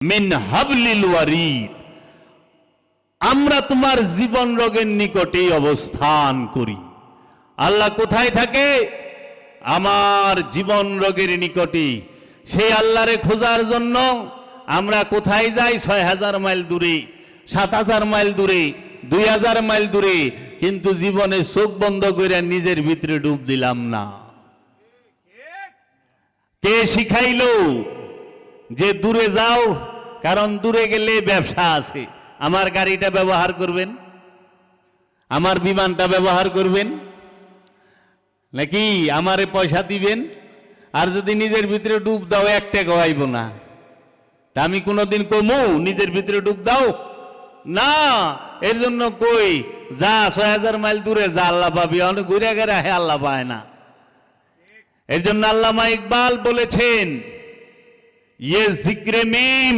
মিন হাবলিল ওয়ারিদ, আমরা তোমার জীবন রোগের নিকটেই অবস্থান করি। আল্লাহ কোথায় থাকে? আমার জীবন রোগের নিকটে। সেই আল্লাহরে খোঁজার জন্য আমরা কোথায় যাই? ৬,০০০ মাইল দূরে, ৭,০০০ মাইল দূরে, ২,০০০ মাইল দূরে, কিন্তু জীবনে চোখ বন্ধ করে নিজের ভিতরে ডুব দিলাম না। কে শিখাইলো যে দূরে যাও? কারণ দূরে গেলে ব্যবসা আছে। আমার গাড়িটা ব্যবহার করবেন, আমার বিমানটা ব্যবহার করবেন, নাকি আমারে পয়সা দিবেন? আর যদি নিজের ভিতরে ডুব দাও, একটা গাইব না। তা আমি কোনোদিন কমু নিজের ভিতরে ডুব দাও না। এর জন্য কই যা ৬,০০০ মাইল দূরে যা, আল্লাহ পাবি। অনেক ঘুরে গেলে হে আল্লাহ পায় না। এর জন্য আল্লামা ইকবাল বলেছেন, ইয়ে জিক্রে মিম